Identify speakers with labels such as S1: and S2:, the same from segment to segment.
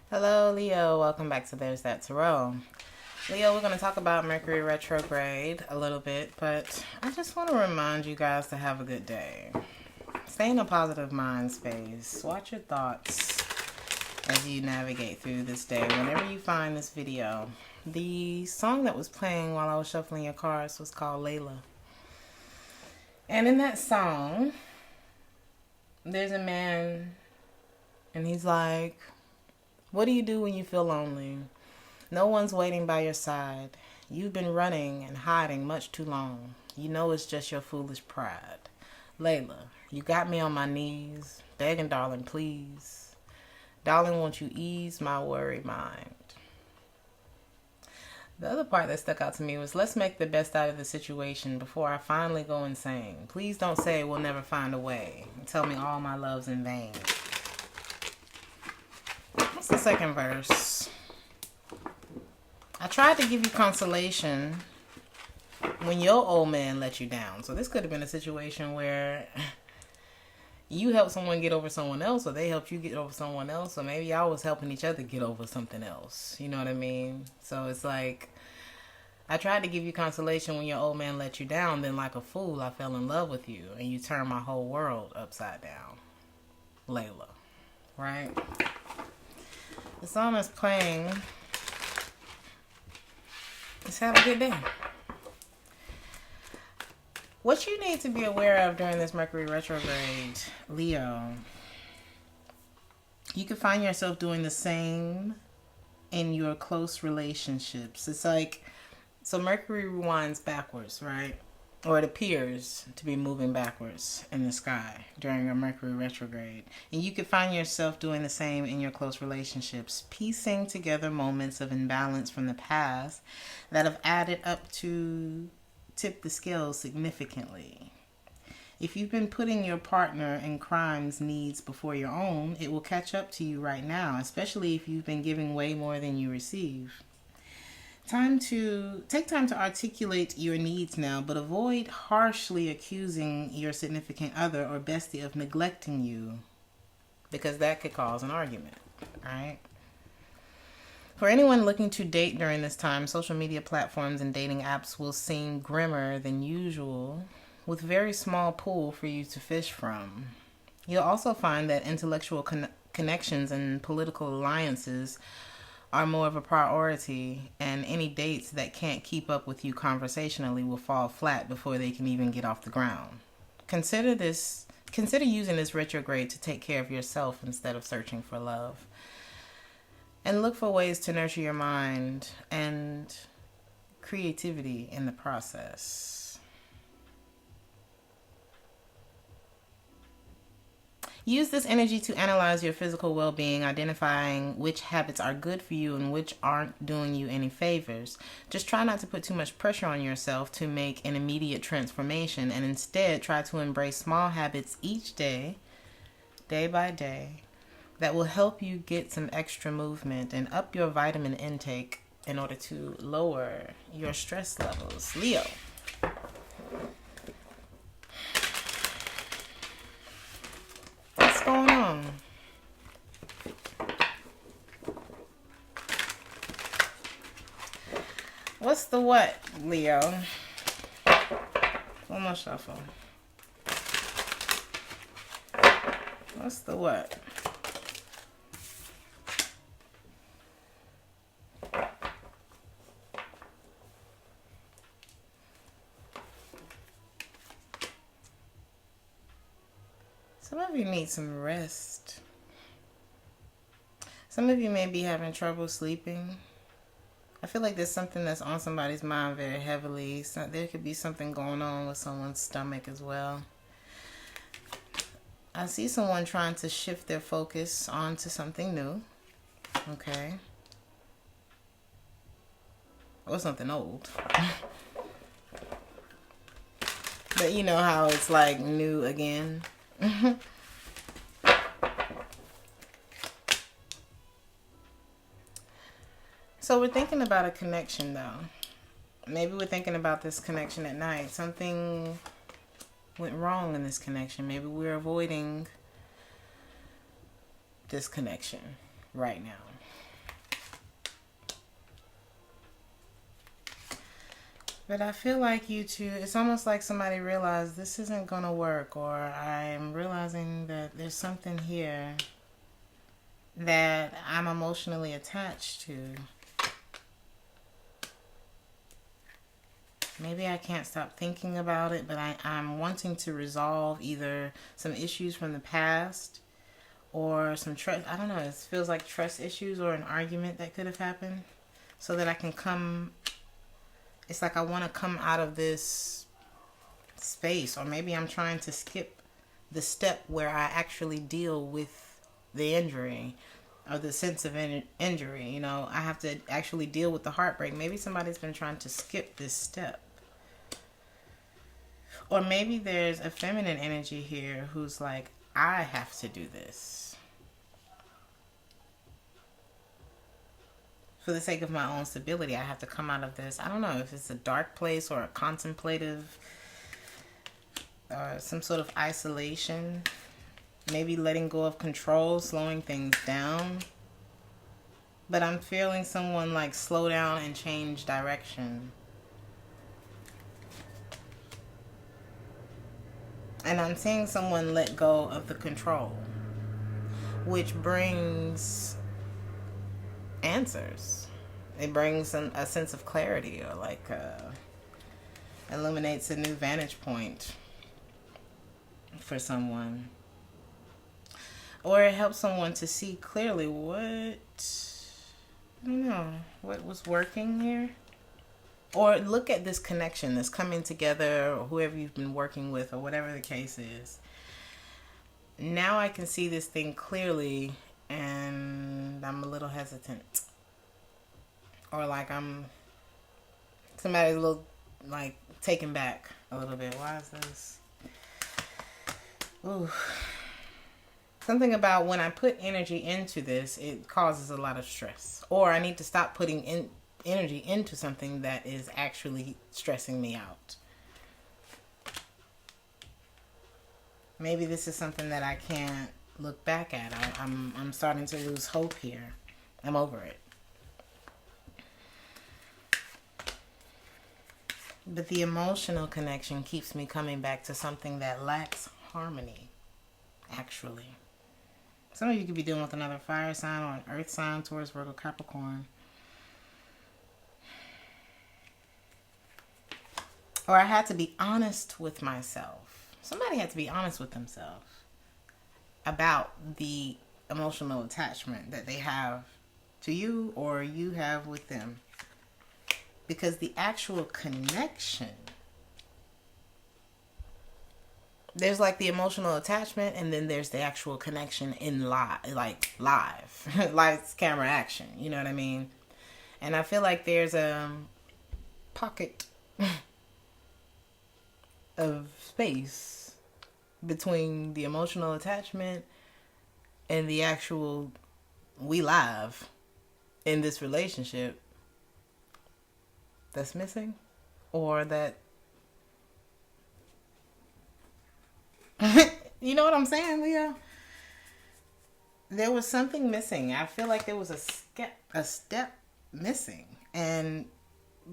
S1: Hello, Leo. Welcome back to Theresthattarot. Leo, we're going to talk about Mercury retrograde a little bit, but I just want to remind you guys to have a good day. Stay in a positive mind space. Watch your thoughts as you navigate through this day. Whenever you find this video, the song that was playing while I was shuffling your cards was called Layla. And in that song, there's a man, and he's like, what do you do when you feel lonely? No one's waiting by your side. You've been running and hiding much too long. You know it's just your foolish pride. Layla, you got me on my knees, begging, darling, please. Darling, won't you ease my worried mind? The other part that stuck out to me was, let's make the best out of the situation before I finally go insane. Please don't say we'll never find a way. Tell me all my love's in vain. What's the second verse? I tried to give you consolation when your old man let you down. So this could have been a situation where you helped someone get over someone else, or they helped you get over someone else, or maybe y'all was helping each other get over something else. You know what I mean? So it's like, I tried to give you consolation when your old man let you down, then like a fool I fell in love with you, and you turned my whole world upside down. Layla. Right? The song is playing. Let's have a good day. What you need to be aware of during this Mercury retrograde, Leo, you could find yourself doing the same in your close relationships. It's like, so Mercury rewinds backwards, right? Or it appears to be moving backwards in the sky during a Mercury retrograde. And you could find yourself doing the same in your close relationships, piecing together moments of imbalance from the past that have added up to tip the scales significantly. If you've been putting your partner in crime's needs before your own, it will catch up to you right now, especially if you've been giving way more than you receive. Take time to articulate your needs now, but avoid harshly accusing your significant other or bestie of neglecting you, because that could cause an argument, right? For anyone looking to date during this time, social media platforms and dating apps will seem grimmer than usual, with very small pool for you to fish from. You'll also find that intellectual connections and political alliances are more of a priority, and any dates that can't keep up with you conversationally will fall flat before they can even get off the ground. Consider using this retrograde to take care of yourself instead of searching for love. And look for ways to nurture your mind and creativity in the process. Use this energy to analyze your physical well-being, identifying which habits are good for you and which aren't doing you any favors. Just try not to put too much pressure on yourself to make an immediate transformation, and instead try to embrace small habits each day, day by day, that will help you get some extra movement and up your vitamin intake in order to lower your stress levels. Leo. What's going on? What's the what, Leo? One more shuffle. What's the what? Some of you need some rest. Some of you may be having trouble sleeping. I feel like there's something that's on somebody's mind very heavily. So there could be something going on with someone's stomach as well. I see someone trying to shift their focus onto something new. Okay. Or something old. But you know how it's like new again. So we're thinking about a connection though. Maybe we're thinking about this connection at night. Something went wrong in this connection. Maybe we're avoiding this connection right now. But I feel like you two, it's almost like somebody realized this isn't going to work, or I'm realizing that there's something here that I'm emotionally attached to. Maybe I can't stop thinking about it, but I'm wanting to resolve either some issues from the past or some trust. I don't know. It feels like trust issues or an argument that could have happened, so that I can come. It's like I want to come out of this space, or maybe I'm trying to skip the step where I actually deal with the injury or the sense of injury. You know, I have to actually deal with the heartbreak. Maybe somebody's been trying to skip this step. Or maybe there's a feminine energy here who's like, I have to do this for the sake of my own stability. I have to come out of this. I don't know if it's a dark place or a contemplative, some sort of isolation. Maybe letting go of control, slowing things down. But I'm feeling someone like slow down and change direction. And I'm seeing someone let go of the control, which brings answers. It brings a sense of clarity, or like illuminates a new vantage point for someone. Or it helps someone to see clearly what was working here. Or look at this connection, this coming together, or whoever you've been working with, or whatever the case is. Now I can see this thing clearly, and I'm a little hesitant. Or like somebody's a little like taken back a little bit. Why is this? Ooh. Something about when I put energy into this, it causes a lot of stress. Or I need to stop putting energy into something that is actually stressing me out. Maybe this is something that I can't look back at. I'm starting to lose hope here. I'm over it. But the emotional connection keeps me coming back to something that lacks harmony, actually. Some of you could be dealing with another fire sign or an earth sign, Taurus, Virgo, Capricorn. Or I had to be honest with myself. Somebody had to be honest with themselves about the emotional attachment that they have to you or you have with them. Because the actual connection, there's like the emotional attachment, and then there's the actual connection in live, lights, camera, action. You know what I mean? And I feel like there's a pocket of space between the emotional attachment and the actual we live in this relationship that's missing, or that you know what I'm saying, Leo? There was something missing. I feel like there was a step missing, and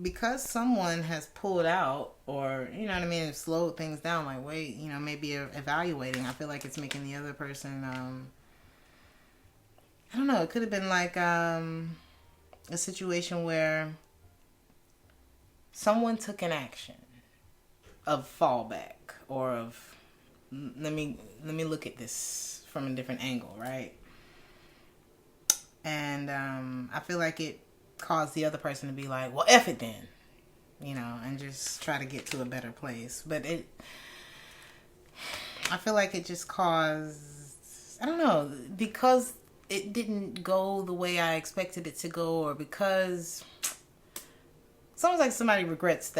S1: because someone has pulled out, or you know what I mean, slowed things down, like wait, maybe evaluating, I feel like it's making the other person I don't know, it could have been like a situation where someone took an action of fallback, or of let me look at this from a different angle, right? And I feel like it caused the other person to be like, well, F it then, and just try to get to a better place. But I feel like it just caused, I don't know, because it didn't go the way I expected it to go, or because it's almost like somebody regrets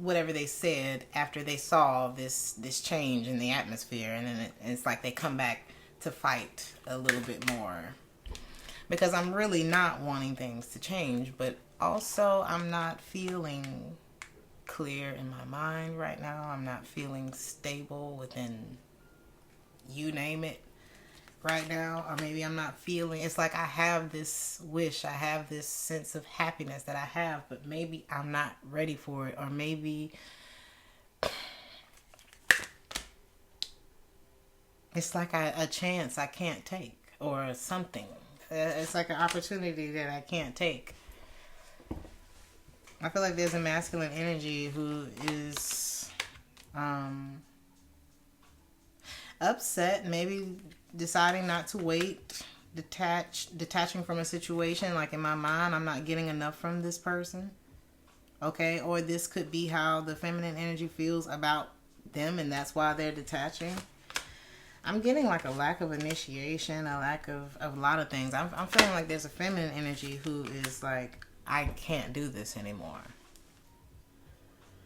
S1: whatever they said after they saw this change in the atmosphere, and then it's like they come back to fight a little bit more, because I'm really not wanting things to change, but also I'm not feeling clear in my mind right now. I'm not feeling stable within, you name it, right now, or maybe I'm not feeling. It's like I have this wish, I have this sense of happiness that I have, but maybe I'm not ready for it, or maybe it's like a chance I can't take, or something. It's like an opportunity that I can't take. I feel like there's a masculine energy who is upset, maybe deciding not to wait, detaching from a situation. Like in my mind, I'm not getting enough from this person. Okay, or this could be how the feminine energy feels about them, and that's why they're detaching. I'm getting like a lack of initiation, a lack of a lot of things. I'm feeling like there's a feminine energy who is like, I can't do this anymore.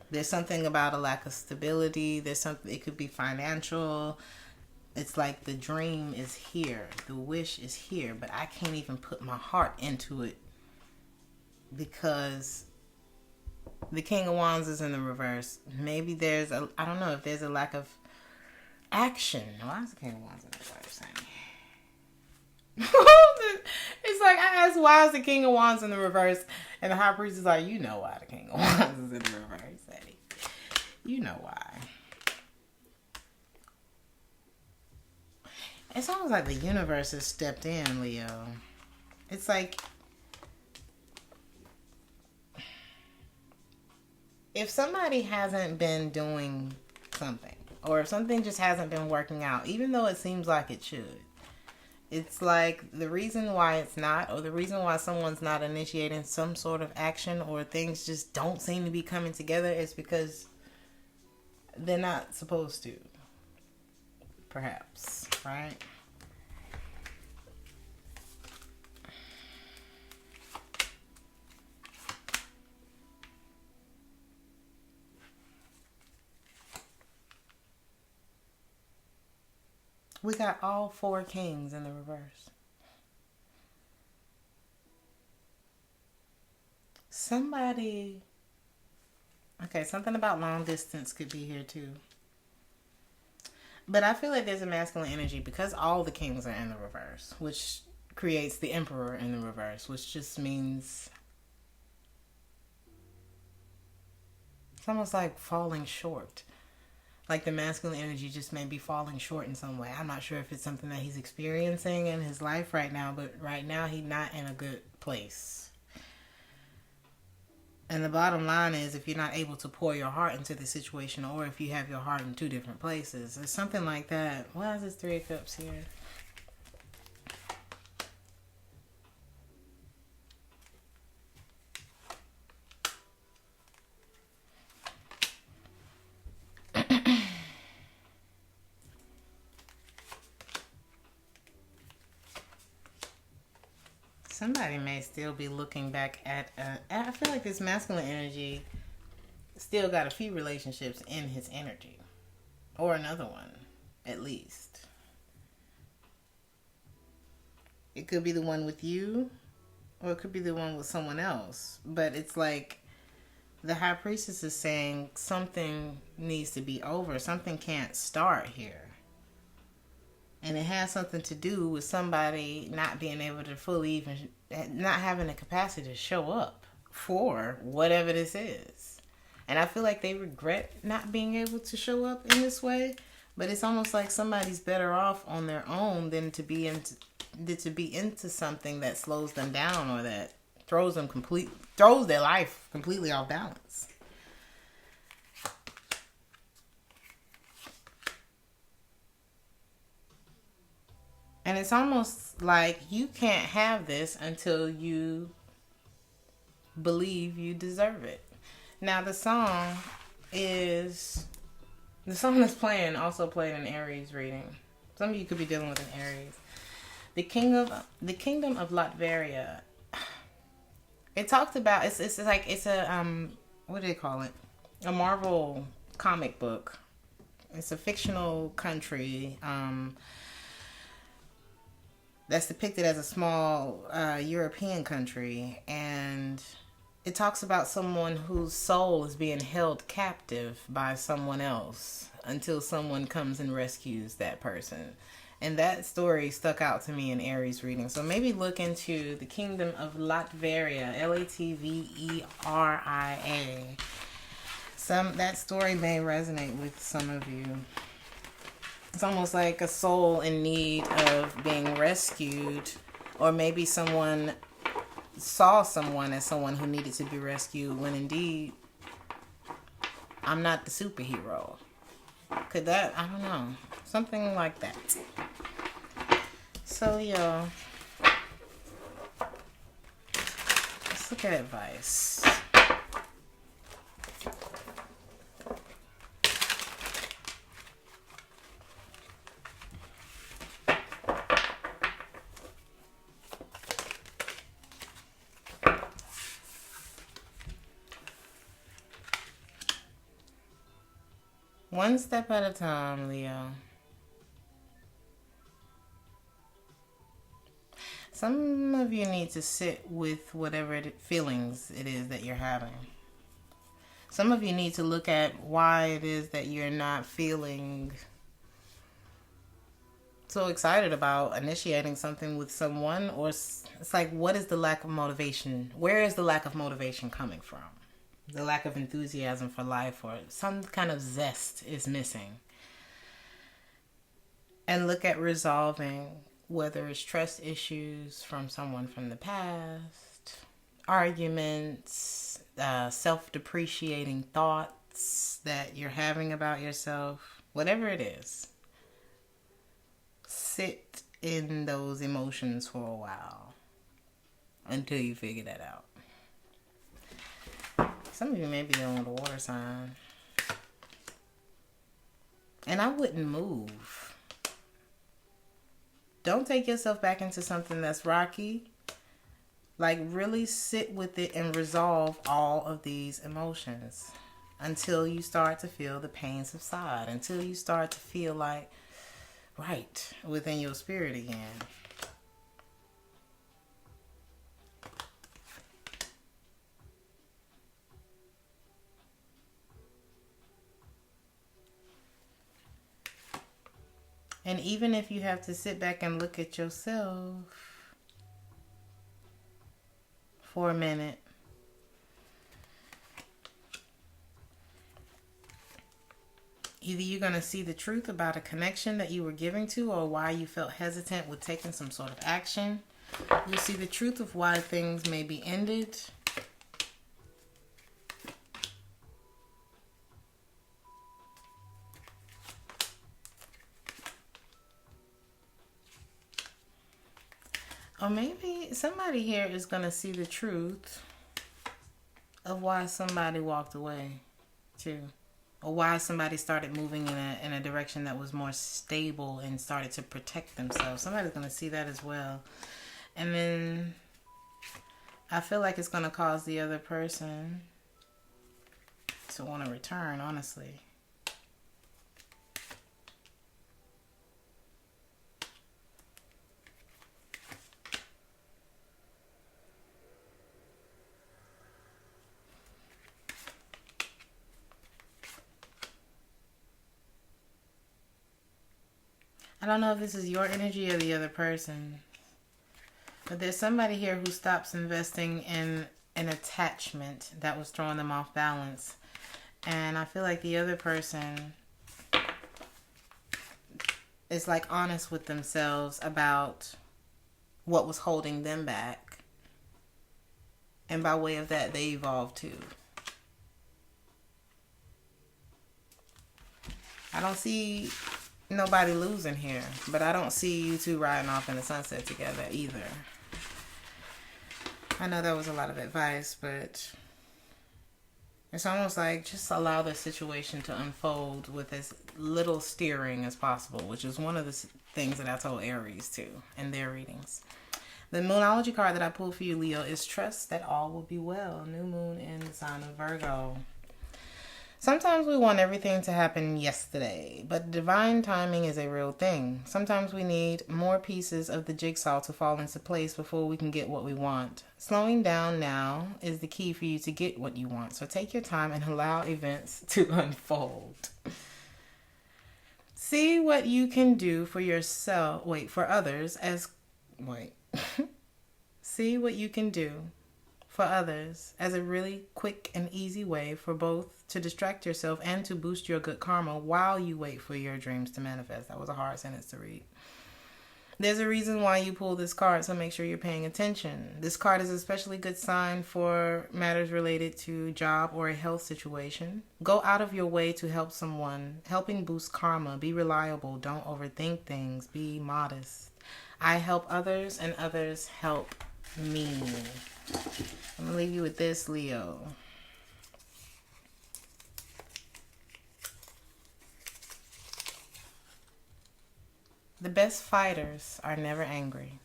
S1: There's something about a lack of stability. There's something, it could be financial. It's like the dream is here. The wish is here, but I can't even put my heart into it because the King of Wands is in the reverse. Maybe there's I don't know if there's a lack of action. Why is the King of Wands in the reverse? It's like I asked, why is the King of Wands in the reverse? And the High Priest is like, you know why the King of Wands is in the reverse, Eddie. You know why. It's almost like the universe has stepped in, Leo. It's like if somebody hasn't been doing something, or if something just hasn't been working out, even though it seems like it should, it's like the reason why it's not, or the reason why someone's not initiating some sort of action, or things just don't seem to be coming together, is because they're not supposed to. Perhaps, right? We got all four kings in the reverse. Somebody... Okay, something about long distance could be here too. But I feel like there's a masculine energy because all the kings are in the reverse, which creates the emperor in the reverse, which just means it's almost like falling short. Like the masculine energy just may be falling short in some way. I'm not sure if it's something that he's experiencing in his life right now, but right now he's not in a good place. And the bottom line is, if you're not able to pour your heart into the situation, or if you have your heart in two different places, or something like that. Why is this Three of Cups here? Somebody may still be looking back at I feel like this masculine energy still got a few relationships in his energy. Or another one, at least. It could be the one with you, or it could be the one with someone else. But it's like the High Priestess is saying something needs to be over. Something can't start here. And it has something to do with somebody not being able to fully even, not having the capacity to show up for whatever this is. And I feel like they regret not being able to show up in this way. But it's almost like somebody's better off on their own than to be into something that slows them down, or that throws their life completely off balance. And it's almost like you can't have this until you believe you deserve it. Now the song that's playing also played an Aries reading. Some of you could be dealing with an Aries. The Kingdom of Latveria. It talked about it's a what do they call it? A Marvel comic book. It's a fictional country. That's depicted as a small European country, and it talks about someone whose soul is being held captive by someone else until someone comes and rescues that person. And that story stuck out to me in Aries reading. So maybe look into the kingdom of Latveria, Latveria. That story may resonate with some of you. It's almost like a soul in need of being rescued, or maybe someone saw someone as someone who needed to be rescued when indeed I'm not the superhero. Could that, I don't know, something like that. So, y'all, let's look at advice. One step at a time, Leo. Some of you need to sit with whatever feelings it is that you're having. Some of you need to look at why it is that you're not feeling so excited about initiating something with someone, or it's like, what is the lack of motivation? Where is the lack of motivation coming from? The lack of enthusiasm for life, or some kind of zest is missing. And look at resolving, whether it's trust issues from someone from the past, arguments, self-depreciating thoughts that you're having about yourself, whatever it is. Sit in those emotions for a while until you figure that out. Some of you may be dealing with a water sign. And I wouldn't move. Don't take yourself back into something that's rocky. Like, really sit with it and resolve all of these emotions until you start to feel the pain subside, until you start to feel like right within your spirit again. And even if you have to sit back and look at yourself for a minute, either you're going to see the truth about a connection that you were giving to, or why you felt hesitant with taking some sort of action. You'll see the truth of why things may be ended. Or maybe somebody here is going to see the truth of why somebody walked away too. Or why somebody started moving in a direction that was more stable and started to protect themselves. Somebody's going to see that as well. And then I feel like it's going to cause the other person to want to return, honestly. I don't know if this is your energy or the other person, but there's somebody here who stops investing in an attachment that was throwing them off balance. And I feel like the other person is like honest with themselves about what was holding them back. And by way of that, they evolved too. I don't see nobody losing here, but I don't see you two riding off in the sunset together either. I know that was a lot of advice, but it's almost like just allow the situation to unfold with as little steering as possible, which is one of the things that I told Aries too in their readings. The Moonology card that I pulled for you, Leo, is trust that all will be well. New moon in the sign of Virgo. Sometimes we want everything to happen yesterday, but divine timing is a real thing. Sometimes we need more pieces of the jigsaw to fall into place before we can get what we want. Slowing down now is the key for you to get what you want. So take your time and allow events to unfold. See what you can do for yourself. Wait, for others as. Wait. See what you can do for others as a really quick and easy way for both to distract yourself and to boost your good karma while you wait for your dreams to manifest. That was a hard sentence to read. There's a reason why you pull this card, so make sure you're paying attention. This card is an especially good sign for matters related to job or a health situation. Go out of your way to help someone. Helping boost karma. Be reliable. Don't overthink things. Be modest. I help others and others help me. I'm going to leave you with this, Leo. The best fighters are never angry.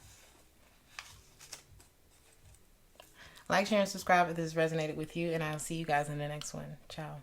S1: Like, share, and subscribe if this resonated with you, and I'll see you guys in the next one. Ciao.